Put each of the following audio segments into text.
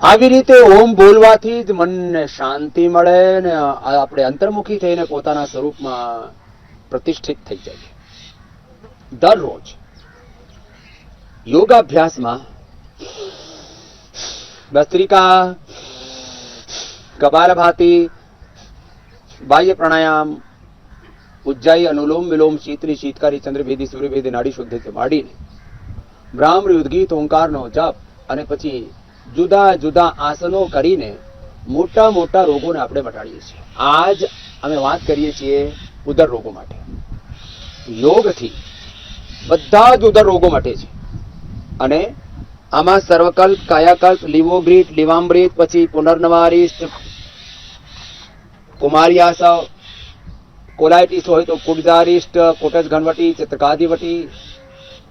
આવી રીતે ઓમ બોલવાથી જ મનને શાંતિ મળે ને આપણે અંતર્મુખી થઈને પોતાના સ્વરૂપમાં પ્રતિષ્ઠિત થઈ જઈએ. દરરોજ યોગાભ્યાસમાં ભસ્ત્રિકા, કપાલભાતિ, બાહ્ય પ્રાણાયામ, ઉજ્જાઈ, અનુલોમ વિલોમ, શીતરી, શીતકારી, ચંદ્રભેદી, સૂર્યભેદી, નાડી શુદ્ધિથી માંડીને બ્રાહ્મણ, ઉદ્ગીત, ઓંકારનો જપ અને પછી જુદા જુદા આસનો કરીને મોટા મોટા રોગોને આપણે મટાડીએ છીએ. આજ અમે વાત કરીએ છીએ ઉદર રોગો માટે. યોગથી બધા જ ઉદર રોગો મટે છે. અને આમાં સર્વકલ્પ, કાયાકલ્પ, લીવોગ્રીટ, લીવામૃત, પછી પુનર્નવારિષ્ટ, કુમારિયાસવ, કોલાઇટિસ હોય તો કુડજારિષ્ટ, કોટજ ઘનવટી, ચિત્તકાદિવટી,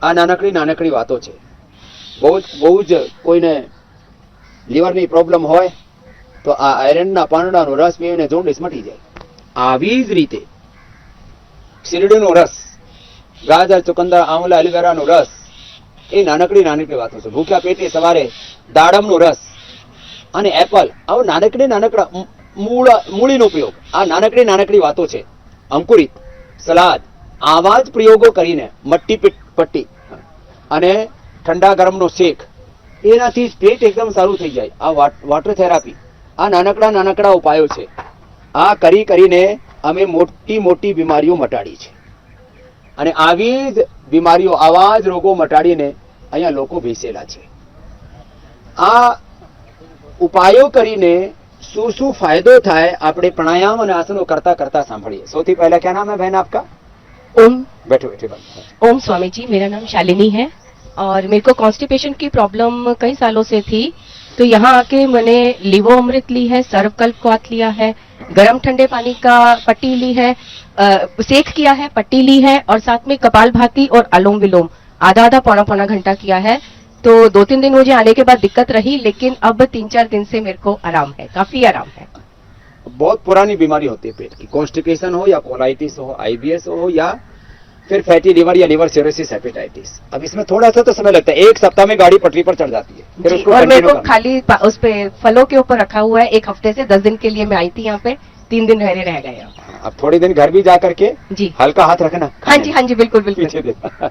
આ નાનકડી નાનકડી વાતો છે. બહુ જ કોઈને લીવરની પ્રોબ્લેમ હોય તો આ આયરનના પાંદડાનો રસ પીવીને જોન્ડિસ મટી જાય. આવી જ રીતે શીરડીનો રસ, ગાજર, ચુકંદર, આંવલા, એલોવેરાનો રસ, એ નાનકડી નાનકડી વાતો છે. ભૂખ્યા પેટે સવારે દાડમનો રસ અને એપલ, આવો નાનકડી નાનકડા મૂળીનો ઉપયોગ, આ નાનકડી નાનકડી વાતો છે. અંકુરિત, સલાદ, આવા જ પ્રયોગો કરીને મટ્ટી પટ્ટી અને ઠંડા ગરમનો શેક, એનાથી પેટ એકદમ સારું થઈ જાય. આ વોટર થેરાપી, આ નાનકડા નાનકડા ઉપાયો છે. આ કરીને અમે મોટી મોટી બીમારીઓ મટાડી છે. અને આવી જ બીમારીઓ, આવા જ રોગો મટાડીને અહીંયા લોકો બેસેલા છે. આ ઉપાયો કરીને શું શું फायदो થાય આપણે प्राणायाम અને આસનો કરતા કરતા સાંભળીએ. સૌથી પહેલા क्या नाम है बहन आपका? ओम. बैठो बैठो बात. ओम स्वामी जी, मेरा नाम शालिनी है और मेरे को कॉन्स्टिपेशन की प्रॉब्लम कई सालों से थी. तो यहाँ आके मैंने लिवो अमृत ली है, सर्वकल्प क्वाथ लिया है, गर्म ठंडे पानी का पट्टी ली है, सेक किया है, पट्टी ली है और साथ में कपाल भाती और अलोम विलोम आधा आधा पौना पौना घंटा किया है. तो 2-3 दिन मुझे आने के बाद दिक्कत रही, लेकिन अब 3-4 दिन से मेरे को आराम है, काफी आराम है. बहुत पुरानी बीमारी होती है पेट की, कॉन्स्टिपेशन हो या कोलाइटिस हो, आईबीएस हो या फिर फैटी लिवर या लिवर सिरोसिस, हेपेटाइटिस. अब इसमें थोड़ा सा तो समय लगता है. एक सप्ताह में गाड़ी पटरी पर चढ़ जाती है. फिर उसको और मेरे को करना. खाली उस पे फलों के ऊपर रखा हुआ है. 1 हफ्ते से 10 दिन के लिए मैं आई थी यहाँ पे, 3 दिन रह गए. अब थोड़ी दिन घर भी जा करके जी हल्का हाथ रखना. हाँ जी, हाँ जी, बिल्कुल बिल्कुल. पीछे देखना.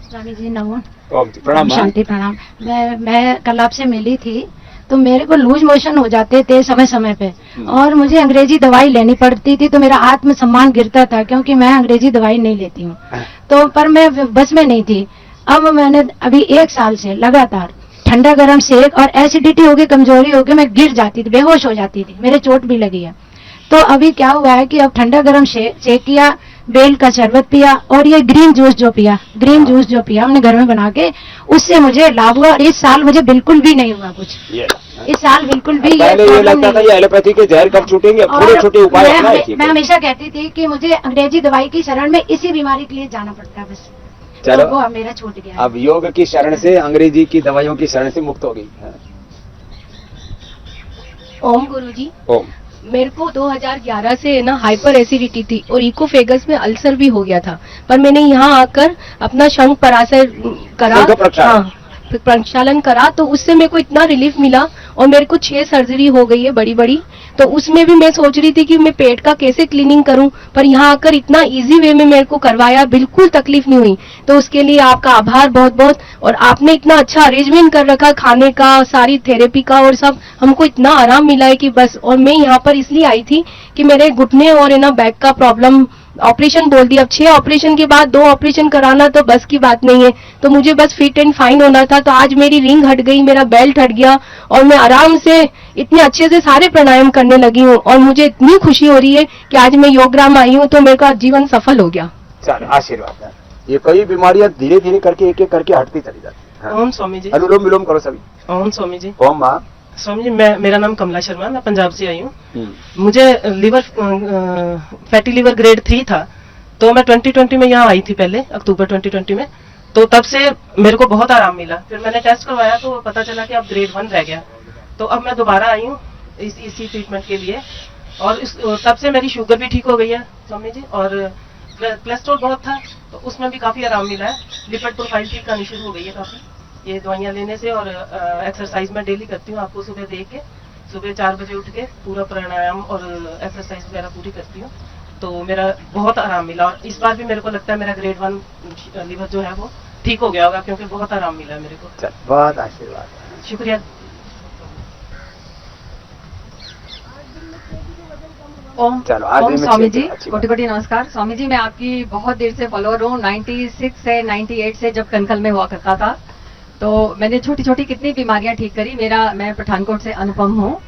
स्वामी जी नमो. प्रणाम. शांति प्रणाम. मैं कल आपसे मिली थी तो मेरे को लूज मोशन हो जाते थे समय समय पे और मुझे अंग्रेजी दवाई लेनी पड़ती थी. तो मेरा आत्मसम्मान गिरता था क्योंकि मैं अंग्रेजी दवाई नहीं लेती हूँ. तो पर मैं बस में नहीं थी. अब मैंने अभी 1 साल से लगातार ठंडा गर्म सेक और एसिडिटी हो गई, कमजोरी हो गई, मैं गिर जाती थी, बेहोश हो जाती थी, मेरे चोट भी लगी है. तो अभी क्या हुआ है कि अब ठंडा गर्म सेक किया, बेल का शरबत पिया और ये ग्रीन जूस जो पिया हमने घर में बना के, उससे मुझे लाभ हुआ. और इस साल मुझे बिल्कुल भी नहीं हुआ कुछ. इस साल बिल्कुल भी पहले ये लगता था ये एलोपैथी के जहर कब छूटेंगे. छोटे छोटे उपाय अपनाए. मैं हमेशा कहती थी कि मुझे अंग्रेजी दवाई की शरण में इसी बीमारी के लिए जाना पड़ता है बस. चलो तो वो मेरा छूट गया. अब योग की शरण से, अंग्रेजी की दवाइयों की शरण से मुक्त हो गई. ओम गुरुजी. ओम. मेरे को 2011 से ना हाइपर एसिडिटी थी और इकोफेगस में अल्सर भी हो गया था. पर मैंने यहाँ आकर अपना शंख पराशर करा, प्रक्षालन करा, तो उससे मेरे को इतना रिलीफ मिला. और मेरे को 6 सर्जरी हो गई है बड़ी बड़ी. तो उसमें भी मैं सोच रही थी कि मैं पेट का कैसे क्लीनिंग करूं, पर यहाँ आकर इतना इजी वे में मेरे को करवाया, बिल्कुल तकलीफ नहीं हुई. तो उसके लिए आपका आभार बहुत बहुत. और आपने इतना अच्छा अरेंजमेंट कर रखा खाने का, सारी थेरेपी का और सब, हमको इतना आराम मिला है कि बस. और मैं यहाँ पर इसलिए आई थी कि मेरे घुटने और है ना बैक का प्रॉब्लम, ऑपरेशन बोल दिया. अब 6 ऑपरेशन के बाद 2 ऑपरेशन कराना तो बस की बात नहीं है. तो मुझे बस फिट एंड फाइन होना था. तो आज मेरी रिंग हट गई, मेरा बेल्ट हट गया और मैं आराम से इतने अच्छे से सारे प्राणायाम करने लगी हूँ. और मुझे इतनी खुशी हो रही है कि आज मैं योगग्राम आई हूँ तो मेरा जीवन सफल हो गया. चलो आशीर्वाद. ये कई बीमारियां धीरे धीरे करके एक एक करके हटती चली जाती है. ओम स्वामी जी. अनुलोम विलोम करो सभी. ओम स्वामी जी. ओम माँ. स्वामी जी, मेरा नाम कमला शर्मा, मैं पंजाब से आई हूँ. मुझे फैटी लीवर ग्रेड 3 था. तो मैं 2020 में यहाँ आई थी पहले, अक्टूबर 2020 में. तो तब से मेरे को बहुत आराम मिला. फिर मैंने टेस्ट करवाया तो पता चला कि अब ग्रेड 1 रह गया. तो अब मैं दोबारा आई हूँ इसी ट्रीटमेंट के लिए. और तब से मेरी शुगर भी ठीक हो गई है स्वामी जी. और कोलेस्ट्रॉल बहुत था तो उसमें भी काफी आराम मिला है. लिपिड प्रोफाइल ठीक करनी शुरू हो गई है काफी. ये दवाइयाँ लेने से। और एक्सरसाइज मैं डेली करती हूँ, आपको सुबह देख के सुबह 4 बजे उठ के पूरा प्राणायाम और एक्सरसाइज वगैरह पूरी करती हूँ, तो मेरा बहुत आराम मिला। और इस बार भी मेरे को लगता है मेरा ग्रेड 1 लीवर जो है वो ठीक हो गया होगा, क्योंकि बहुत आराम मिला है मेरे को। चल, बहुत आशीर्वाद। शुक्रिया। ओम चलो, आज ओम दिन में स्वामी 6 जी, अच्छी बात। कोटि कोटि नमस्कार। स्वामी जी, मैं आपकी बहुत देर से फॉलोअर हूँ, 96 से 98 से जब कनखल में हुआ करता था, तो मैंने छोटी छोटी कितनी बीमारियां ठीक करी। मैं पठानकोट से अनुपम हूँ,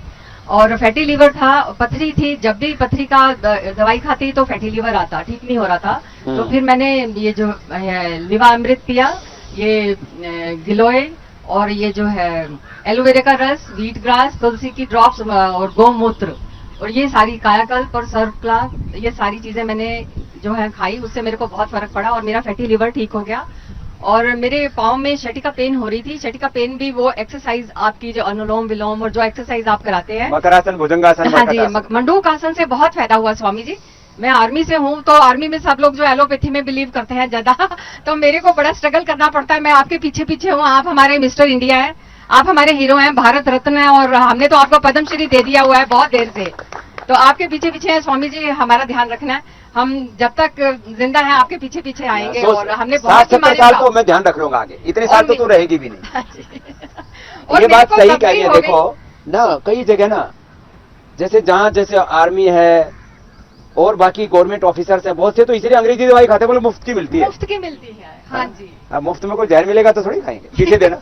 और फैटी लीवर था, पथरी थी। जब भी पथरी का दवाई खाती तो फैटी लीवर आता, ठीक नहीं हो रहा था। तो फिर मैंने ये जो लिवामृत पिया, ये गिलोय, और ये जो है एलोवेरा का रस, व्हीट ग्रास, तुलसी की ड्रॉप्स और गौमूत्र, और ये सारी कायाकल्प और सर्वकला, ये सारी चीजें मैंने जो है खाई, उससे मेरे को बहुत फर्क पड़ा और मेरा फैटी लीवर ठीक हो गया। और मेरे पाँव में शटिका पेन हो रही थी, शटिका पेन भी वो एक्सरसाइज आपकी जो अनुलोम विलोम और जो एक्सरसाइज आप कराते हैं, मकरासन, भुजंगासन, हाँ जी, मरकटासन। मंडूक आसन से बहुत फायदा हुआ स्वामी जी। मैं आर्मी से हूँ, तो आर्मी में सब लोग जो एलोपैथी में बिलीव करते हैं ज्यादा, तो मेरे को बड़ा स्ट्रगल करना पड़ता है। मैं आपके पीछे पीछे हूँ, आप हमारे मिस्टर इंडिया हैं, आप हमारे हीरो हैं, भारत रत्न है, और हमने तो आपको पद्मश्री दे दिया हुआ है बहुत देर से। तो आपके पीछे पीछे है स्वामी जी, हमारा ध्यान रखना है। हम जब तक जिंदा हैं आपके पीछे पीछे आएंगे, और हमने बहुत 60-70 साल को मैं ध्यान रख लूंगा आगे, इतने साल तो तू रहेगी भी नहीं। और ये मेरे बात को सही कब्जी कही है। हो गई। देखो ना, कई जगह ना, जैसे जहाँ जैसे आर्मी है और बाकी गवर्नमेंट ऑफिसर्स है बहुत से, तो इसलिए अंग्रेजी दवाई खाते बोले मुफ्त की मिलती है। मुफ्त की मिलती है, हाँ जी। अब मुफ्त में कोई जहर मिलेगा तो थोड़ी खाएंगे, पीछे देना।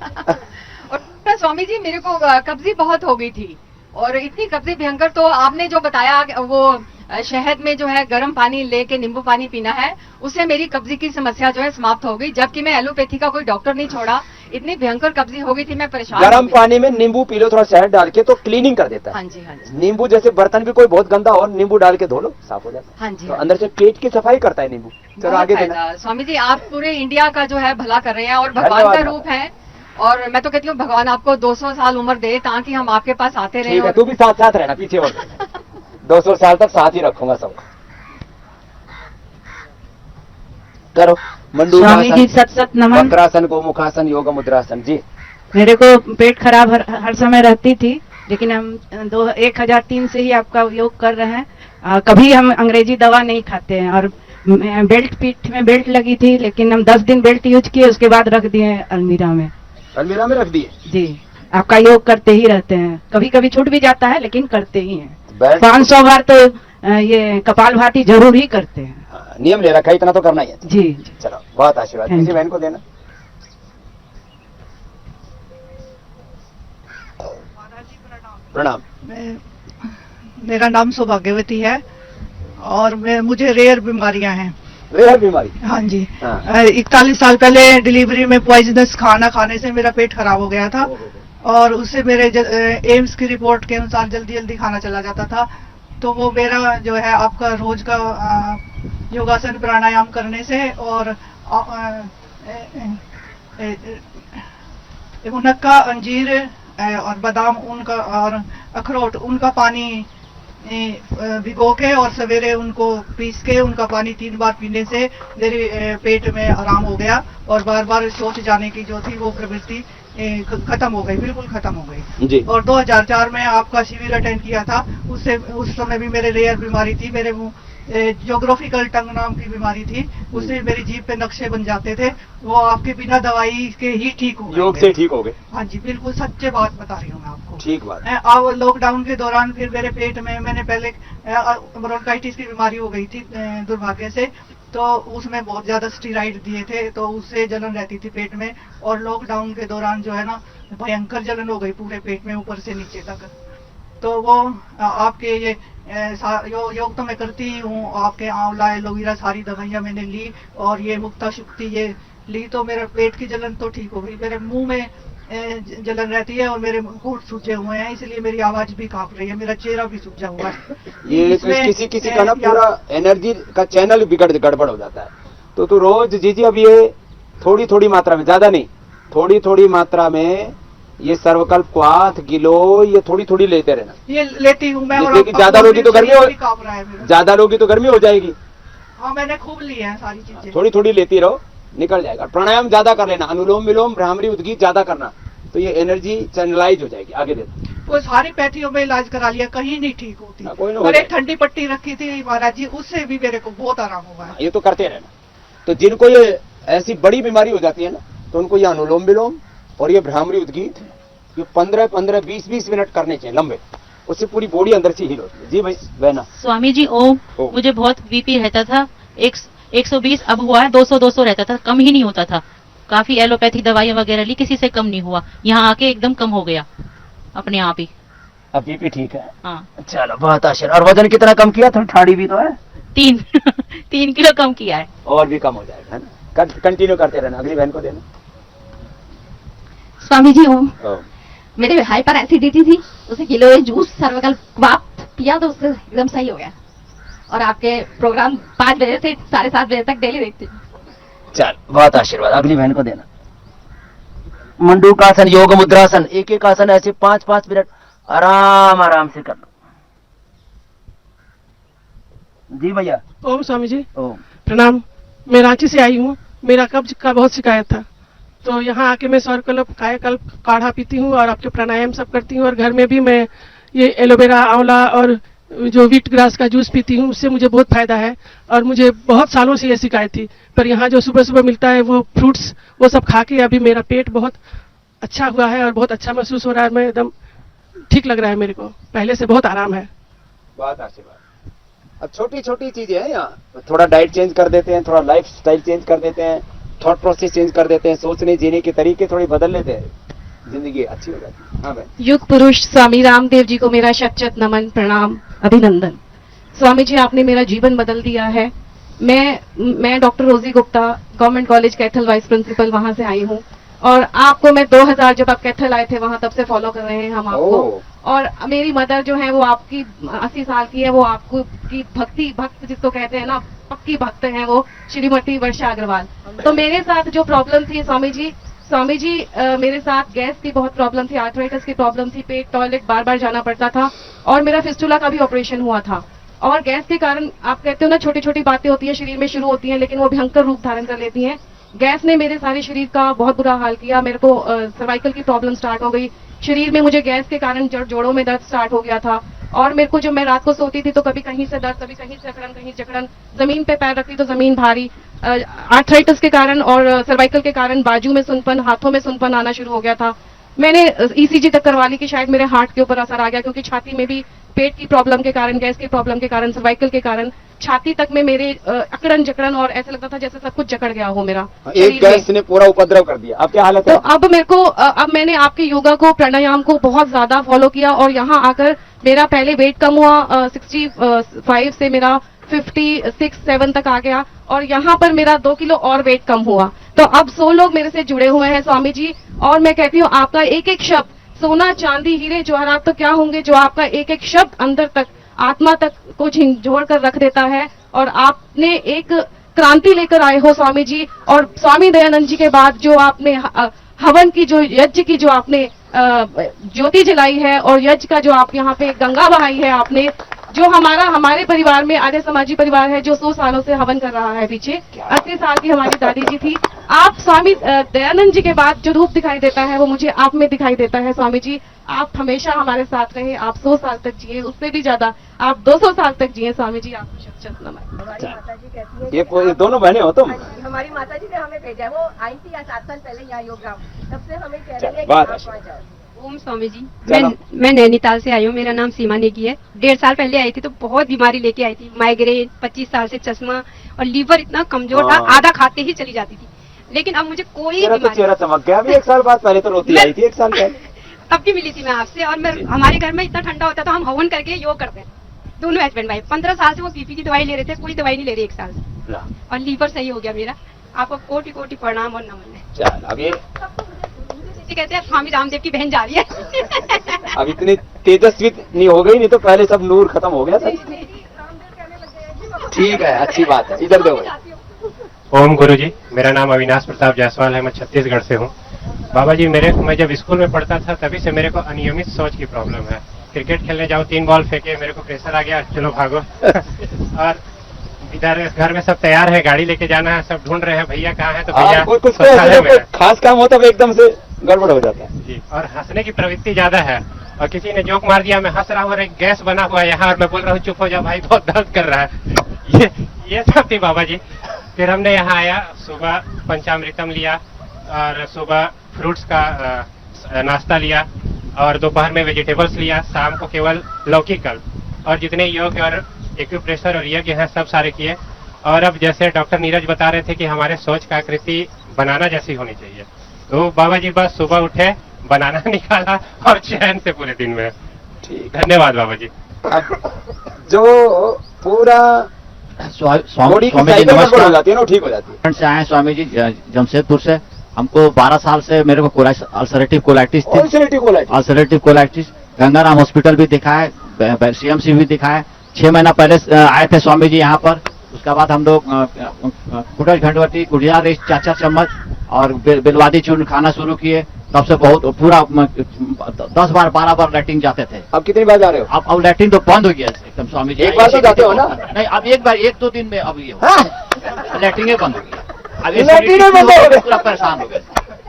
और स्वामी जी, मेरे को कब्जी बहुत हो गई थी, और इतनी कब्जी भयंकर, तो आपने जो बताया वो शहद में जो है गर्म पानी लेके नींबू पानी पीना है, उससे मेरी कब्जी की समस्या जो है समाप्त हो गई। जबकि मैं एलोपैथी का कोई डॉक्टर नहीं छोड़ा, इतनी भयंकर कब्जी हो गई थी, मैं परेशान गर्म हो गई। पानी में नींबू पी लो, थोड़ा शहद डाल के, तो क्लीनिंग कर देता है। हाँ जी, हाँ जी, नींबू जैसे बर्तन भी कोई बहुत गंदा हो, नींबू डाल के धो लो, साफ हो जाता है। हाँ जी, तो हाँ अंदर से पेट की सफाई करता है नींबू। चलो बहुत आगे देना। फायदा। स्वामी जी, आप पूरे इंडिया का जो है भला कर रहे हैं, और भगवान धन्यवाद का रूप है। और मैं तो कहती हूँ भगवान आपको 200 साल उम्र दे, ताकि हम आपके पास आते रहे। ठीक है, तू भी साथ साथ रहना, पीछे और 200 साल तक साथ ही रखूंगा सब। करो स्वामी जी, मंडूकासन, सत सत नमन। वक्रासन, गोमुखासन, योग मुद्रासन जी। मेरे को पेट खराब हर समय रहती थी, लेकिन हम 1003 से ही आपका योग कर रहे हैं। कभी हम अंग्रेजी दवा नहीं खाते हैं। और बेल्ट, पीठ में बेल्ट लगी थी, लेकिन हम 10 दिन बेल्ट यूज किए, उसके बाद रख दिए अलमीरा में। अलमीरा में रख दिए। जी, आपका योग करते ही रहते हैं। कभी कभी छूट भी जाता है, लेकिन करते ही हैं। बेल्ट 500 बार तो ये कपालभाति जरूर ही करते हैं। नियम ले रखा है, इतना तो करना ही है। जी, जी। चलो, बहुत आशीर्वाद। Thank किसी you. बहन को देना। प्रणाम। मेरा नाम सौभाग्यवती है, और मुझे रेयर बीमारियां हैं। रेयर बीमारी। हाँ जी। हाँ। 41 साल पहले डिलीवरी में पॉइजनस खाना खाने से मेरा पेट खराब हो गया था, और उससे मेरे एम्स की रिपोर्ट के अनुसार जल्दी जल्दी खाना चला जाता था। तो वो मेरा जो है आपका रोज का योगासन प्राणायाम करने से, और मुनक्का, अंजीर और बादाम उनका और अखरोट उनका पानी भिगो के और सवेरे उनको पीस के उनका पानी 3 बार पीने से मेरे पेट में आराम हो गया, और बार बार शौच जाने की जो थी वो प्रवृत्ति खत्म हो गई, बिल्कुल खत्म हो गई जी। और 2004 में आपका शिविर अटेंड किया था, उससे उस समय भी मेरे रेयर बीमारी थी, मेरे मुंह ज्योग्राफिकल टंग नाम की बीमारी थी, उससे मेरी जीभ पे नक्शे बन जाते थे, वो आपके बिना दवाई के ही ठीक हो गए। योग से ठीक हो गए। हाँ जी, बिल्कुल सच्चे बात बता रही हूँ मैं आपको। ठीक बात। अब लॉकडाउन के दौरान फिर मेरे पेट में, मैंने पहले ब्रोंकाइटिस की बीमारी हो गई थी दुर्भाग्य से, तो उसमें बहुत ज्यादा स्टीराइड दिए थे, तो उससे जलन रहती थी पेट में, और लॉकडाउन के दौरान जो है ना भयंकर जलन हो गई पूरे पेट में ऊपर से नीचे तक। तो वो आपके ये योग तो मैं करती ही हूँ, आपके आंवला, एलोवेरा सारी दवाइयाँ मैंने ली, और ये मुक्ता शुक्ति ये ली, तो मेरा पेट की जलन तो ठीक हो गई। मेरे मुंह में जलन रहती है, और मेरे होंठ सूजे हुए हैं, इसलिए मेरी आवाज भी कांप रही है, मेरा चेहरा भी सूजा हुआ है। ये किसी किसी का ना पूरा एनर्जी का चैनल गड़बड़ हो जाता है। तो तू रोज जी अब ये थोड़ी थोड़ी मात्रा में, ज्यादा नहीं, थोड़ी थोड़ी मात्रा में ये सर्वकल्प क्वाथ गिलो ये थोड़ी थोड़ी लेते रहना। ये लेती हूँ मैं, और लेकिन ज्यादा लोगी तो गर्मी हो, कांप रहा है मेरा। ज्यादा लोगी तो गर्मी हो जाएगी। हाँ, मैंने खूब ली है सारी चीजें। थोड़ी थोड़ी लेती रहो, निकल जाएगा। प्राणायाम ज्यादा कर लेना, अनुलोम विलोम भ्रामरी उद्गीत ज्यादा करना, तो ये एनर्जी चैनलाइज हो जाएगी आगे देना। वो सारी पैथियों में इलाज करा लिया, कहीं नहीं ठीक होती। हाँ, कोई ना और हो एक ठंडी पट्टी रखी थी महाराज जी, उससे भी मेरे को बहुत आराम हुआ है। ये तो करते रहना। तो जिनको ये ऐसी बड़ी बीमारी हो जाती है ना, तो उनको ये अनुलोम विलोम और ये भ्रामरी उद्गीत ये 15-15, 20-20 मिनट करने चाहिए लंबे, उससे पूरी बॉडी अंदर से हील होती है। जी भाई बहना। स्वामी जी ओम, ओम। मुझे बहुत बीपी रहता था, 120 अब हुआ है 200 रहता था, कम ही नहीं होता था। काफी एलोपैथी दवाइयां वगैरह ली, किसी से कम नहीं हुआ। यहाँ आके एकदम कम हो गया अपने आप ही। अब बीपी ठीक है। हाँ, चलो बहुत आशीर्वाद। और वजन कितना कम किया? थोड़ी ठाड़ी भी तो है। 3 किलो कम किया है। और भी कम हो जाएगा, है ना। कंटिन्यू करते रहना। अगली बहन को देना। स्वामी जी ओम, ओ, मेरे हाइपर एसिडिटी थी, उसे गिलोय जूस सर्वकल वाप पिया तो उससे एकदम सही हो गया। और आपके प्रोग्राम 5 बजे से 7:30 बजे तक डेली देखती हूँ। चल बहुत आशीर्वाद। अगली बहन को देना। मंडूकासन, योग मुद्रासन, एक एक आसन ऐसे 5-5 मिनट आराम आराम से कर लो। जी भैया। ओम स्वामी जी ओम। प्रणाम। मैं रांची से आई हूँ, मेरा कब्ज का बहुत शिकायत था, तो यहाँ आके मैं सौरकल्प कायाकल्प काढ़ा पीती हूँ और आपके प्राणायाम सब करती हूँ। और घर में भी मैं ये एलोवेरा, आंवला और जो व्हीट ग्रास का जूस पीती हूँ, उससे मुझे बहुत फायदा है। और मुझे बहुत सालों से ये शिकायत थी, पर यहाँ जो सुबह सुबह मिलता है वो फ्रूट्स, वो सब खा के अभी मेरा पेट बहुत अच्छा हुआ है और बहुत अच्छा महसूस हो रहा है। मैं एकदम ठीक लग रहा है मेरे को, पहले से बहुत आराम है। बहुत आशीर्वाद। अब छोटी छोटी चीजें हैं यहाँ, थोड़ा डाइट चेंज कर देते हैं, थोड़ा लाइफ स्टाइल चेंज कर देते हैं, थॉट प्रोसेस चेंज कर देते हैं, सोचने जीने के तरीके थोड़े बदल लेते हैं, जिंदगी अच्छी हो जाती है। हाँ भाई। युग पुरुष स्वामी रामदेव जी को मेरा शत नमन, प्रणाम, अभिनंदन। स्वामी जी आपने मेरा जीवन बदल दिया है। मैं doctor Rosy Gupta, government college Kaithal vice principal, वहां से आई हूँ। और आपको मैं 2000 जब आप कैथल आए थे वहां, तब से फॉलो कर रहे हैं हम आपको। और मेरी मदर जो है वो आपकी 80 साल की है, वो आपको की भक्त जिसको कहते हैं ना, पक्की भक्त हैं वो, श्रीमती वर्षा अग्रवाल। तो मेरे साथ जो प्रॉब्लम थी स्वामी जी मेरे साथ गैस की बहुत प्रॉब्लम थी, आर्थराइटिस की प्रॉब्लम थी, पेट टॉयलेट बार बार जाना पड़ता था, और मेरा फिस्टुला का भी ऑपरेशन हुआ था। और गैस के कारण, आप कहते हो ना छोटी छोटी बातें होती हैं शरीर में शुरू होती हैं, लेकिन वो भयंकर रूप धारण कर लेती हैं। गैस ने मेरे सारे शरीर का बहुत बुरा हाल किया। मेरे को सर्वाइकल की प्रॉब्लम स्टार्ट हो गई, शरीर में मुझे गैस के कारण जोड़ों में दर्द स्टार्ट हो गया था। और मेरे को जब मैं रात को सोती थी तो कभी कहीं से दर्द, कभी कहीं से जकड़न, जमीन पे पैर रखती तो जमीन भारी। आर्थराइटिस के कारण और सर्वाइकल के कारण बाजू में सुनपन, हाथों में सुनपन आना शुरू हो गया था। मैंने ईसीजी तक करवा ली कि शायद मेरे हार्ट के ऊपर असर आ गया, क्योंकि छाती में भी पेट की प्रॉब्लम के कारण, गैस की प्रॉब्लम के कारण, सर्वाइकल के कारण छाती तक में मेरे अकड़न जकड़न, और ऐसा लगता था जैसे सब कुछ जकड़ गया हो मेरा। एक गैस ने पूरा उपद्रव कर दिया। अब क्या हालत है? तो अब मेरे को अब मैंने आपके योगा को, प्राणायाम को बहुत ज्यादा फॉलो किया, और यहाँ आकर मेरा पहले वेट कम हुआ, 65 से मेरा 56-7 तक आ गया, और यहाँ पर मेरा 2 किलो और वेट कम हुआ। तो अब 100 लोग मेरे से जुड़े हुए हैं स्वामी जी, और मैं कहती हूँ आपका एक एक शब्द, सोना चांदी हीरे जवाहरात तो क्या होंगे, जो आपका एक एक शब्द अंदर तक, आत्मा तक को झिंझोड़ कर रख देता है। और आपने एक क्रांति लेकर आए हो स्वामी जी। और स्वामी दयानंद जी के बाद जो आपने हवन की, जो यज्ञ की, जो आपने ज्योति जलाई है, और यज्ञ का जो आप यहाँ पे गंगा बहाई है आपने, जो हमारे परिवार में आर्य समाजी परिवार है जो 100 सालों से हवन कर रहा है। पीछे 80 साल की हमारी दादी जी थी। आप स्वामी दयानंद जी के बाद जो रूप दिखाई देता है वो मुझे आप में दिखाई देता है स्वामी जी। आप हमेशा हमारे साथ रहे, आप 100 साल तक जिए, उससे भी ज्यादा आप 200 साल तक जिए स्वामी जी। आपको शत नमन। ये दोनों बहनें हो तुम? हमारी माता जी ने हमें भेजा है, वो आई थी 7 साल पहले यहाँ योगराम, तब से हमें कह रही है कि आप वहाँ जाओ। ओम स्वामी जी, मैं नैनीताल से आई हूँ, मेरा नाम सीमा नेगी है। 1.5 साल पहले आई थी तो बहुत बीमारी लेके आई थी, माइग्रेन, 25 साल से चश्मा, और लीवर इतना कमजोर था, आधा खाते ही चली जाती थी। लेकिन अब मुझे कोई चेहरा चमक गया अभी 1 साल बाद, पहले तो रोती आई थी 1 साल पहले। तब भी मिली थी मैं आपसे, और मैं हमारे घर में इतना ठंडा होता था, हम हवन करके योग करते हैं दोनों हस्बैंड वाइफ। 15 साल से वो बीपी की दवाई ले रहे थे, कोई दवाई नहीं ले रही 1 साल से, और लीवर सही हो गया मेरा। आपको कोटि कोटि प्रणाम और नमन है। कहते हैं स्वामी रामदेव की बहन जा रही है। अब इतनी तेजस्वी नहीं हो गई, नहीं तो पहले सब नूर खत्म हो गया था। ठीक है, अच्छी बात है। इधर दो भाई। ओम गुरु जी, मेरा नाम अविनाश प्रताप जायसवाल है, मैं छत्तीसगढ़ से हूँ। बाबा जी, मैं जब स्कूल में पढ़ता था तभी से मेरे को अनियमित सोच की प्रॉब्लम है। क्रिकेट खेलने जाओ, 3 बॉल फेंके, मेरे को प्रेशर आ गया, चलो भागो। और इधर घर में सब तैयार है, गाड़ी लेके जाना है, सब ढूंढ रहे हैं भैया कहाँ है, तो हाँ, भैया कुछ तो शौचालय ऐसे में कोई है। खास काम होता है एकदम से गड़बड़ हो जाता है। जी, और हंसने की प्रवृत्ति ज्यादा है, और किसी ने जोक मार दिया, मैं हंस रहा हूँ और एक गैस बना हुआ है यहाँ, और मैं बोल रहा हूँ चुप हो जा भाई बहुत दर्द कर रहा है। ये सब थी बाबा जी। फिर हमने यहाँ आया, सुबह पंचामृतम लिया और सुबह फ्रूट्स का नाश्ता लिया और दोपहर में वेजिटेबल्स लिया, शाम को केवल लौकी कल, और जितने योग और एक्यूप्रेशर और यज्ञ हैं सब सारे किए। और अब जैसे डॉक्टर नीरज बता रहे थे कि हमारे सोच का आकृति बनाना जैसी होनी चाहिए, तो बाबा जी बस सुबह उठे, बनाना निकाला और चैन से पूरे दिन में। ठीक, धन्यवाद बाबा जी। अब जो पूरा बॉडी की स्वामी जी साइकिल गड़बड़ हो नमस्कार। जाती है ना, वो ठीक हो जाती है। से आए स्वामी जी जमशेदपुर से। हमको 12 साल से मेरे को अल्सरेटिव कोलाइटिस थी। अल्सरेटिव कोलाइटिस गंगाराम हॉस्पिटल भी दिखाए, CMC भी दिखाए। 6 महीना पहले आए थे स्वामी जी यहाँ पर। उसके बाद हम लोग कुटज घंटवटी कुटिया रेस्ट 4-4 चम्मच और बिलवादी चूर्ण खाना शुरू किए। तब से बहुत पूरा 10 बार 12 बार लैट्रिन जाते थे। अब कितनी बार जा रहे हो? अब लैट्रिन तो बंद हो गया एकदम स्वामी जी। एक बार तो जाते हो ना? नहीं, अब एक बार 1-2 दिन में अब ये लैट्रिन बंद हो गया। अब लैट्रिन बंद हो गया, पूरा परेशान हो गए।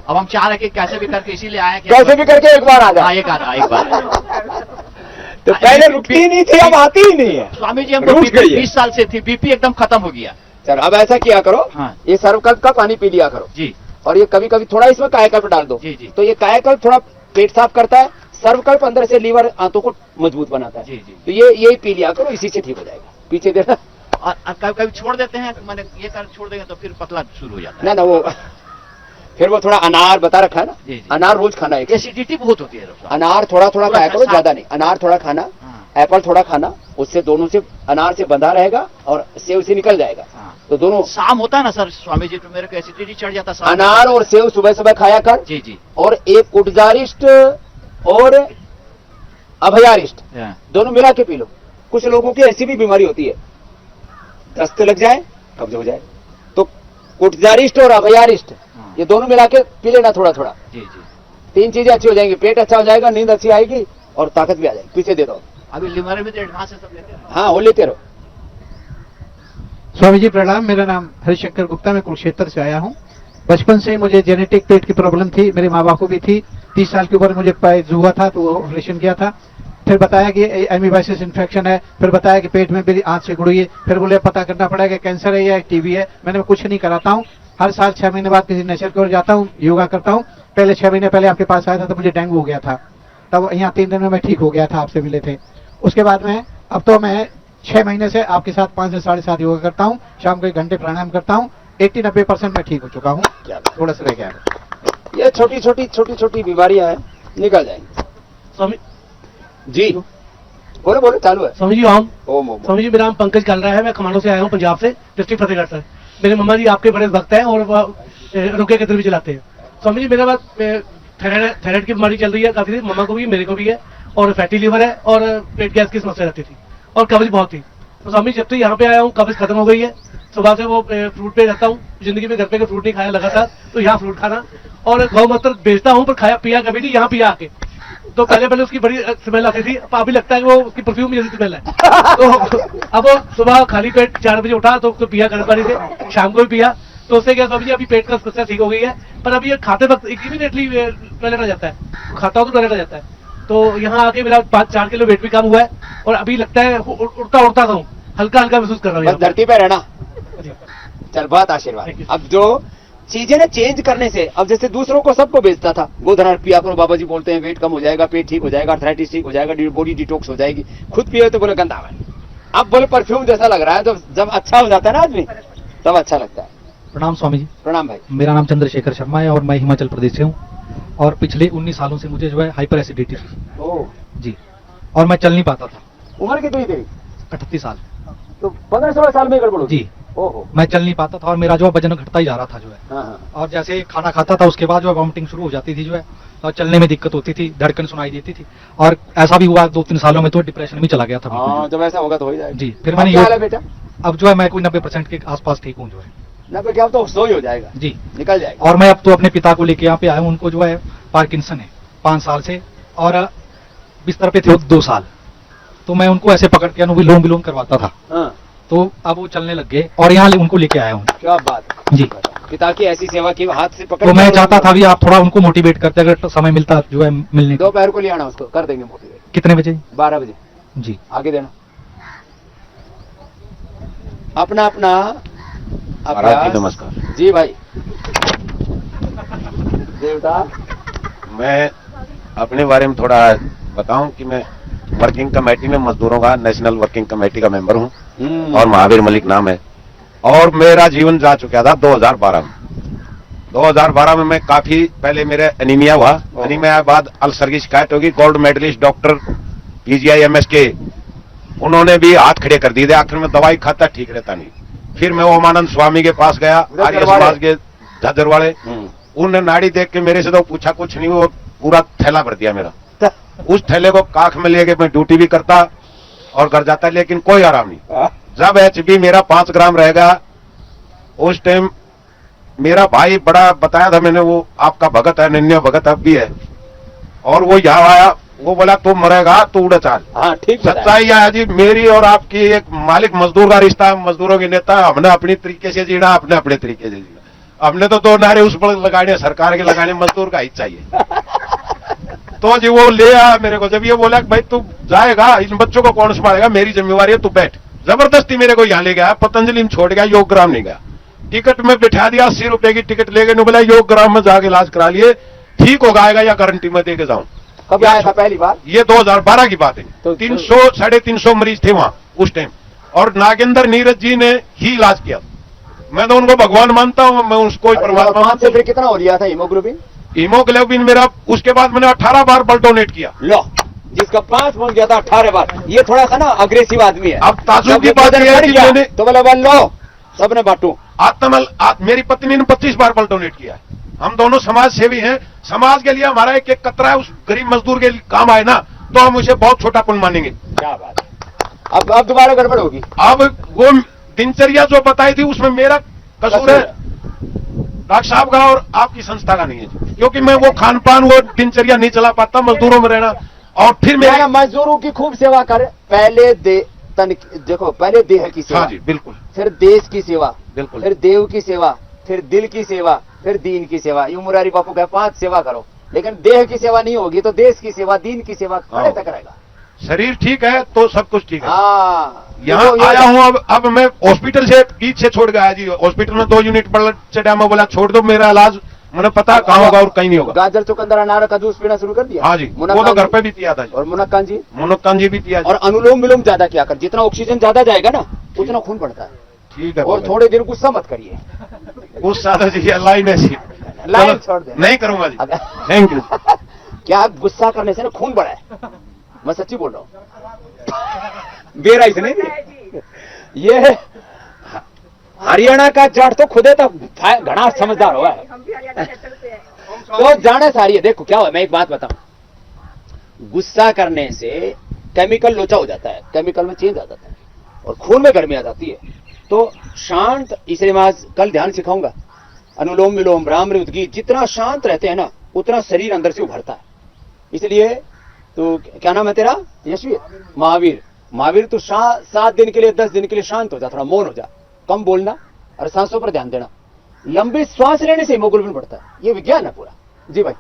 अब हम चाह रहे कि कैसे भी करके इसीलिए आए कि कैसे भी करके एक बार आ जाए। एक बार तो पहले रुकती नहीं थी, अब आती ही नहीं है स्वामी जी। हमको 20 साल से थी, बीपी एकदम खत्म हो गया। चलो अब ऐसा किया करो, हाँ। ये सर्वकल्प का पानी पी लिया करो जी, और ये कभी कभी थोड़ा इसमें कायाकल्प डाल दो। जी, जी। तो ये कायाकल्प थोड़ा पेट साफ करता है, सर्वकल्प अंदर से लीवर आंतों को मजबूत बनाता है। जी, जी। तो ये पी लिया करो, इसी से ठीक हो जाएगा। पीछे देना और कभी कभी छोड़ देते हैं, मैंने ये कर छोड़ देंगे तो फिर पतला शुरू हो जाता ना वो फिर वो थोड़ा अनार बता रखा है ना, जी, जी। अनार रोज खाना है। एसिडिटी बहुत होती है। अनार थोड़ा थोड़ा पूरा खाया करो, साफ। ज्यादा नहीं। अनार थोड़ा खाना, एप्पल थोड़ा खाना, उससे दोनों से अनार से बंधा रहेगा और सेव से निकल जाएगा। तो दोनों शाम होता है ना सर स्वामी जी, तो मेरे को एसिडिटी चढ़ जाता है। अनार और सेव सुबह सुबह खाया कर। जी, जी। और एक कुटजारिष्ट और अभयारिष्ट दोनों मिला के पी लो। कुछ लोगों की ऐसी भी बीमारी होती है, दस्त लग जाए, कब्ज हो जाए, तो कुटजारिष्ट और अभयारिष्ट ये दोनों मिला के पी लेना थोड़ा थोड़ा। जी, जी। 3 चीजें अच्छी हो जाएंगी, पेट अच्छा हो जाएगा, नींद अच्छी आएगी और ताकत भी आ जाएगी। पीछे दे दो। अभी लिवर में तो एडवांस से सब लेते हैं। हाँ, वो लेते रहो। स्वामी जी प्रणाम। मेरा नाम हरिशंकर गुप्ता, मैं कुरुक्षेत्र से आया हूँ। बचपन से मुझे जेनेटिक पेट की प्रॉब्लम थी, मेरे माँ बाप को भी थी। 30 साल की उम्र मुझे पैज हुआ था तो ऑपरेशन किया था। फिर बताया कि एमीबाइसिस इन्फेक्शन है, फिर बताया कि पेट में मेरी आंत से गुड़ी है, फिर बोले पता करना पड़ेगा कैंसर है या टीबी है। मैंने कुछ नहीं कराता हूँ। हर साल 6 महीने बाद किसी नेचर की ओर जाता हूँ, योगा करता हूँ। पहले 6 महीने पहले आपके पास आया था तो मुझे डेंगू हो गया था, तब यहाँ 3 दिन में मैं ठीक हो गया था, आपसे मिले थे। उसके बाद में अब तो मैं 6 महीने से आपके साथ 5 से 7.5 योगा करता हूँ, शाम को 1 घंटे प्राणायाम करता हूँ। 80-90% मैं ठीक हो चुका हूँ, थोड़ा सा रह गया। ये छोटी छोटी बीमारियां हैं, निकल जाएंगी। स्वामी जी बोलो बोलो, चालू है। स्वामी जी ओम। स्वामी जी मेरा नाम पंकज कालरा है, मैं खमानों से आया हूँ, पंजाब से, डिस्ट्रिक्ट फतेहगढ़ से। मेरे मम्मा जी आपके बड़े भक्त हैं और रुके केंद्र भी चलाते हैं। स्वामी जी मेरा बात थायराइड की बीमारी चल रही है काफी, मम्मा को भी मेरे को भी है, और फैटी लीवर है और पेट गैस की समस्या रहती थी और कब्ज बहुत थी। तो स्वामी जब से यहाँ पे आया हूँ कब्ज खत्म हो गई है। सुबह से वो फ्रूट पे रहता हूँ, जिंदगी में घर पे फ्रूट नहीं खाया लगातार, तो यहाँ फ्रूट खाना और गौ मूत्र बेचता हूँ पर खाया पिया कभी नहीं, यहाँ पिया आके। तो पहले उसकी बड़ी स्मेल आती थी, अब अभी लगता है कि वो उसकी परफ्यूम जैसी स्मेल है। तो अब सुबह खाली पेट 4 बजे उठा तो पिया गर्म पानी से, शाम को भी पिया, तो उससे क्या स्वामी जी अभी पेट का समस्या ठीक हो गई है। पर अभी ये खाते वक्त इमीडिएटली टॉयलेट आ जाता है, खाता हो तो टॉयलेट आ जाता है। तो यहाँ आके मेरा 5-4 किलो वेट भी कम हुआ है और अभी लगता है उड़ता हूँ, हल्का हल्का महसूस कर रहा हूँ। धरती पे रहना, चल बहुत आशीर्वाद। अब जो चीजें ना चेंज करने से, अब जैसे दूसरों को सबको बेचता था, गोधन पिया करो, बाबा जी बोलते हैं वेट कम हो जाएगा, पेट ठीक हो जाएगा, अर्थराइटिस ठीक हो जाएगा, बॉडी डिटॉक्स हो जाएगी। खुद पिए तो बोले गंदा है, अब बोले परफ्यूम जैसा लग रहा है। तो जब अच्छा हो जाता है ना आदमी तब अच्छा लगता है। प्रणाम स्वामी जी। प्रणाम भाई। मेरा नाम चंद्रशेखर शर्मा है और मैं हिमाचल प्रदेश से हूँ और पिछले 19 सालों से मुझे जो है हाइपर एसिडिटी थी जी, और मैं चल नहीं पाता था। उम्र कितनी तेरी? 38 साल। तो 15-16 साल में गड़बड़ जी। मैं चल नहीं पाता था और मेरा जो वजन घटता ही जा रहा था जो है। हाँ। और जैसे खाना खाता था उसके बाद जो है वॉमिटिंग शुरू हो जाती थी जो है, और चलने में दिक्कत होती थी, धड़कन सुनाई देती थी, और ऐसा भी हुआ 2-3 सालों में तो डिप्रेशन में चला गया था। हाँ, जब ऐसा होगा तो हो जाएगा। जी। फिर मैंने क्या हाल है बेटा? अब जो है मैं कोई 90% के आसपास ठीक हूँ जो है। 90 क्या तो 100 ही हो जाएगा जी, निकल जाएगा। और मैं अब तो अपने पिता को लेके यहाँ पे आया हूँ, उनको जो है पार्किंसन है 5 साल से, और बिस्तर पे थे 2 साल, तो मैं उनको ऐसे पकड़ के अनुलोम विलोम करवाता था। तो अब वो चलने लग गए और यहाँ उनको लेके आया हूँ। क्या बात है जी। पिता की ऐसी सेवा की, हाथ से पकड़ तो मैं के- चाहता था भी आप थोड़ा उनको मोटिवेट करते, अगर समय मिलता जो है मिलने का। दोपहर को ले आना उसको, कर देंगे मोटिवेट। कितने बजे? 12 बजे जी। आगे देना। अपना अपना महाराज जी नमस्कार जी भाई। देवता मैं अपने बारे में थोड़ा बताऊं कि मैं वर्किंग कमेटी में मजदूरों का नेशनल वर्किंग कमेटी का मेंबर हूं और महावीर मलिक नाम है। और मेरा जीवन जा चुका था 2012 में। 2012 में मैं काफी पहले मेरे एनीमिया हुआ, एनीमिया के बाद अल्सर की शिकायत होगी। Gold medalist doctor PGI MS के उन्होंने भी हाथ खड़े कर दिए थे, आखिर में दवाई खाता ठीक रहता नहीं। फिर मैं ओमानंद स्वामी के पास गया, आर्य समाज के झाझर वाले। उन्होंने नाड़ी देख के मेरे से तो पूछा कुछ नहीं, वो पूरा थैला भर दिया मेरा। उस थैले को काख में लेके मैं ड्यूटी भी करता और घर जाता, लेकिन कोई आराम नहीं। जब HB मेरा 5 ग्राम रहेगा, उस टाइम मेरा भाई बड़ा बताया था मैंने, वो आपका भगत है, निन्य भगत अब भी है, और वो यहाँ आया, वो बोला तू मरेगा तो उड़ा चाल। हाँ ठीक। सच्चाई है जी, मेरी और आपकी एक मालिक मजदूर का रिश्ता, मजदूरों के नेता, हमने अपनी तरीके से जीना, अपने अपने तरीके से जीना। हमने तो 2 नारे उस पर लगाने, सरकार के लगाने, मजदूर का ही चाहिए। तो जी वो ले आया मेरे को, जब ये बोला कि भाई तू जाएगा, इन बच्चों को कौन संभालेगा, मेरी जिम्मेवारी है, तू बैठ। जबरदस्ती मेरे को यहाँ ले गया, पतंजलि में छोड़ गया, योग ग्राम नहीं गया। टिकट में बिठा दिया, 80 रुपए की टिकट ले गए, बोला योग ग्राम में जाके इलाज करा लिए, ठीक हो जाएगा या गारंटी में दे के जाऊं। कब आया था पहली बार? ये 2012 की बात है। तो 300 350 मरीज थे वहां उस टाइम, और नागेंद्र नीरज जी ने ही इलाज किया। मैं तो उनको भगवान मानता हूं, मैं उसको परमात्मा। से फिर कितना हो लिया था हीमोग्लोबिन? हीमोग्लोबिन मेरा उसके बाद मैंने 18 बार ब्लड डोनेट किया। लो, जिसका 5 पहुंच गया था 18 बार, ये थोड़ा सा ना अग्रेसिव आदमी है। अब ताजुब की बात यह है कि मैंने तो बोला बल लो सबने बांटू। मेरी पत्नी ने 25 बार ब्लड डोनेट किया है। हम दोनों समाज सेवी हैं, समाज के लिए हमारा एक कतरा है, उस गरीब मजदूर के काम आए ना, तो हम उसे बहुत छोटा पुण्य मानेंगे। क्या बात है। अब दोबारा गड़बड़ होगी। अब वो दिनचर्या जो बताई थी उसमें मेरा कसूर है डॉक्टर साहब का और आपकी संस्था का नहीं है, क्योंकि मैं वो खान पान, वो दिनचर्या नहीं चला पाता, मजदूरों में रहना। और फिर मेरे मजदूरों की खूब सेवा कर, पहले देखो, पहले देह की सेवा। हाँ जी बिल्कुल। फिर देश की सेवा, बिल्कुल। फिर देव की सेवा, फिर दिल की सेवा, फिर दीन की सेवा। यूं मुरारी बापू का 5 सेवा करो, लेकिन देह की सेवा नहीं होगी तो देश की सेवा, दीन की सेवा कड़े तक रहेगा। शरीर ठीक है तो सब कुछ ठीक है। हाँ, यहाँ आया हूँ। अब मैं हॉस्पिटल से बीच से छोड़ गया जी, हॉस्पिटल में 2 यूनिट ब्लड चढ़ा, मैं बोला छोड़ दो, मेरा इलाज मैंने पता कहाँ होगा और कहीं नहीं होगा। गाजर चुकंदर अनार का जूस पीना शुरू कर दिया? हाँ जी, वो तो घर पे भी पिया था। और मुनक्कान जी भी पिया। और अनुलोम विलोम ज्यादा किया कर, जितना ऑक्सीजन ज्यादा जाएगा ना उतना खून बढ़ता है। ठीक है। और थोड़े देर गुस्सा मत करिए। गुस्सा तो जी अल्लाह ही नसीब। लाइन छोड़ दे। नहीं करूंगा जी, थैंक यू। क्या गुस्सा करने से ना खून बढ़ा है, मैं सच्ची बोल रहा हूँ। बेरा इसने ये हरियाणा का जाट तो खुदे तो घना समझदार हुआ है, तो जाने सारी है। देखो क्या हुआ, मैं एक बात बताऊं, गुस्सा करने से केमिकल लोचा हो जाता है, केमिकल में चेंज आ जाता है और खून में गर्मी आ जाती है। तो शांत, इसलिए मैं आज कल ध्यान सिखाऊंगा, अनुलोम विलोम, ब्राह्मण उद्गीत, जितना शांत रहते हैं ना उतना शरीर अंदर से उभरता है। इसलिए तो क्या नाम है तेरा? यशवीर। महावीर तो 7 दिन के लिए 10 दिन के लिए शांत हो जा, थोड़ा मौन हो जा, कम बोलना और सांसों पर ध्यान देना। लंबी श्वास लेने से हीमोग्लोबिन बढ़ता है, ये विज्ञान है पूरा। जी भाई।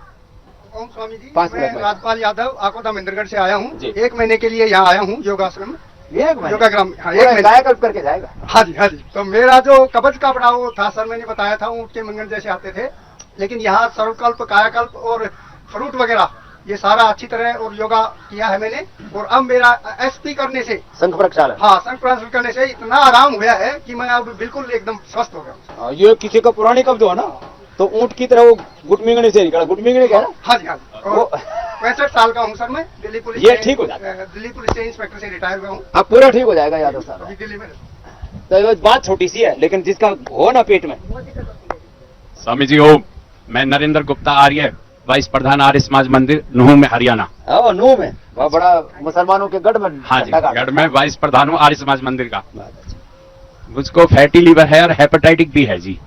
ओम स्वामी जी, 5 मैं मिनट। राजपाल यादव आकोटा महेंद्रगढ़ से आया हूँ। 1 महीने के लिए यहाँ आया हूँ योगाश्रम, योगाग्राम। हाँ, 1 महीने कायाकल्प करके जाएगा। हाँ जी हाँ जी। तो मेरा जो कब्ज का बड़ा वो था सर, मैंने बताया था, ऊँट के मंगन जैसे आते थे, लेकिन यहाँ सर्वकल्प, कायाकल्प और फ्रूट वगैरह ये सारा अच्छी तरह और योगा किया है मैंने। और अब मेरा SP करने से, शंख प्रक्षालन, हाँ शंख प्रक्षालन करने से इतना आराम हुआ है कि मैं अब बिल्कुल एकदम स्वस्थ हो गया। ये किसी का पुरानी कब्ज हो ना तो ऊंट की तरह वो गुटमिंगनी से निकला। गुटमिंगनी क्या है ना? हाँ जी हाँ जी। और 65 साल का हूँ सर मैं, दिल्ली पुलिस ये ठीक हो जाता है। दिल्ली पुलिस से इंस्पेक्टर से रिटायर हुआ हूँ। अब पूरा ठीक हो जाएगा यादव साहब। अभी दिल्ली में। तो ये बात छोटी सी है, लेकिन जिसका हो ना पेट में। स्वामी जी ओम, मैं नरेंद्र गुप्ता आर्य, वाइस प्रधान आर्य समाज मंदिर नूह में, हरियाणा। नूह में वह बड़ा मुसलमानों के गढ़ में। हाँ जी, गढ़ में वाइस प्रधान हूँ आर्य समाज मंदिर का। मुझको फैटी लीवर है और हेपेटाइटिक भी है जी।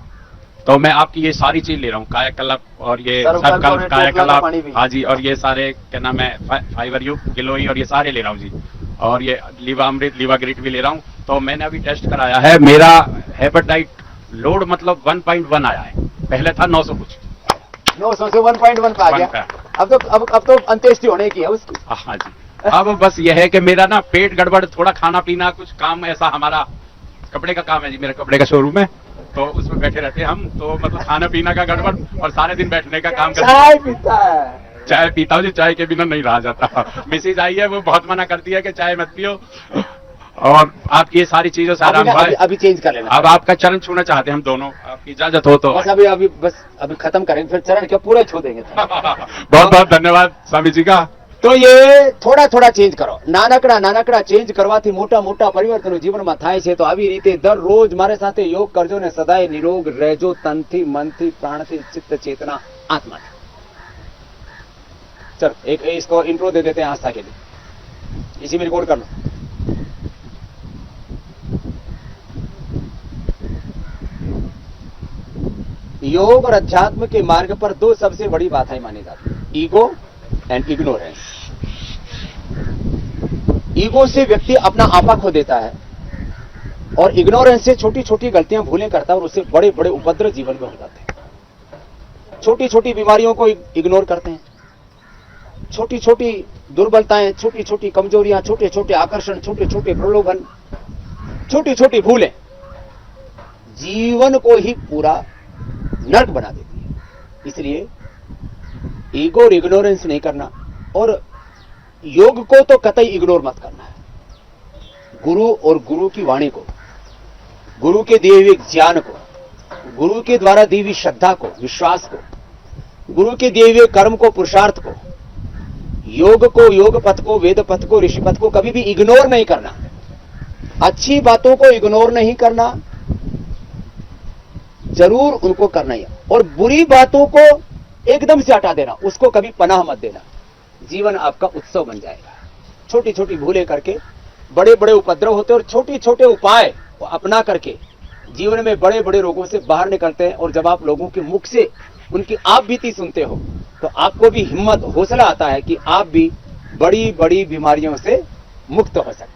तो मैं आपकी ये सारी चीज ले रहा हूँ, कायाकल्प और ये सर्वकल्प, कायाकल्प, हाँ जी, और ये सारे क्या नाम है फाइबर युक्त गिलोई और ये सारे ले रहा हूँ जी। और ये लीवामृत, लीवाग्रिट भी ले रहा हूँ। तो मैंने अभी टेस्ट कराया है, मेरा हेपेटाइट लोड मतलब 1.1 आया है, पहले था 900 कुछ, 900 से 1.1 पे आ गया। अब तो अंत्येष्टि होने की है उसकी। हाँ जी। अब बस यह है कि मेरा ना पेट गड़बड़, थोड़ा खाना पीना कुछ काम ऐसा, हमारा कपड़े का काम है जी, मेरा कपड़े का शोरूम है, तो उसमें बैठे रहते हैं हम, तो मतलब खाना पीना का गड़बड़ और सारे दिन बैठने का काम करते हैं। चाय पीता है? चाय पीता हूँ जी, चाय के बिना नहीं रहा जाता। मिसेज आई है, वो बहुत मना करती है कि चाय मत पियो, और आपकी ये सारी चीजों से आराम भाई अभी चेंज कर लेना। अब आपका चरण छूना चाहते हैं हम दोनों, आपकी इजाजत हो तो। बस अभी खत्म करेंगे, फिर चरण क्या पूरा छू देंगे। बहुत बहुत धन्यवाद स्वामी जी का। तो ये થોડા થોડા ચેન્જ કરો, નાનકડા ચેન્જ કરવાથી મોટા મોટા પરિવર્તનો જીવનમાં થાય છે। તો આવી રીતે દરરોજ મારી સાથે યોગ કરજો ને સદાય નિરોગ રહેજો, તનથી, મનથી, પ્રાણથી, ચિત્ત, ચેतना, आत्मा। चलो एक इसको इंट्रो दे देते हैं आस्था के लिए, इसी में रिकॉर्ड कर लो। योग और अध्यात्म के मार्ग पर दो सबसे बड़ी बातें मानी जाती हैं, ईगो एंड इग्नोरेंस। ईगो से व्यक्ति अपना आपा खो देता है और इग्नोरेंस से छोटी छोटी गलतियां भूलें करता है और उससे बड़े बड़े उपद्रव जीवन में हो जाते हैं। छोटी छोटी बीमारियों को इग्नोर करते हैं, छोटी छोटी दुर्बलताएं, छोटी छोटी कमजोरियां, छोटे छोटे आकर्षण, छोटे छोटे प्रलोभन, छोटी छोटी भूलें जीवन को ही पूरा नर्क बना देती है। इसलिए ईगो और इग्नोरेंस नहीं करना, और योग को तो कतई इग्नोर मत करना है। गुरु और गुरु की वाणी को, गुरु के दिए हुए ज्ञान को, गुरु के द्वारा दी हुई श्रद्धा को, विश्वास को, गुरु के दिए हुए कर्म को, पुरुषार्थ को, योग को, योग पथ को, वेद पथ को, ऋषि पथ को कभी भी इग्नोर नहीं करना। अच्छी बातों को इग्नोर नहीं करना, जरूर उनको करना ही, और बुरी बातों को एकदम से हटा देना, उसको कभी पनाह मत देना। जीवन आपका उत्सव बन जाएगा। छोटी छोटी भूलें करके बड़े बड़े उपद्रव होते हैं, और छोटे छोटे उपाय अपना करके जीवन में बड़े बड़े रोगों से बाहर निकलते हैं। और जब आप लोगों के मुख से उनकी आप बीती सुनते हो तो आपको भी हिम्मत, हौसला आता है कि आप भी बड़ी बड़ी बीमारियों से मुक्त हो सकते हैं।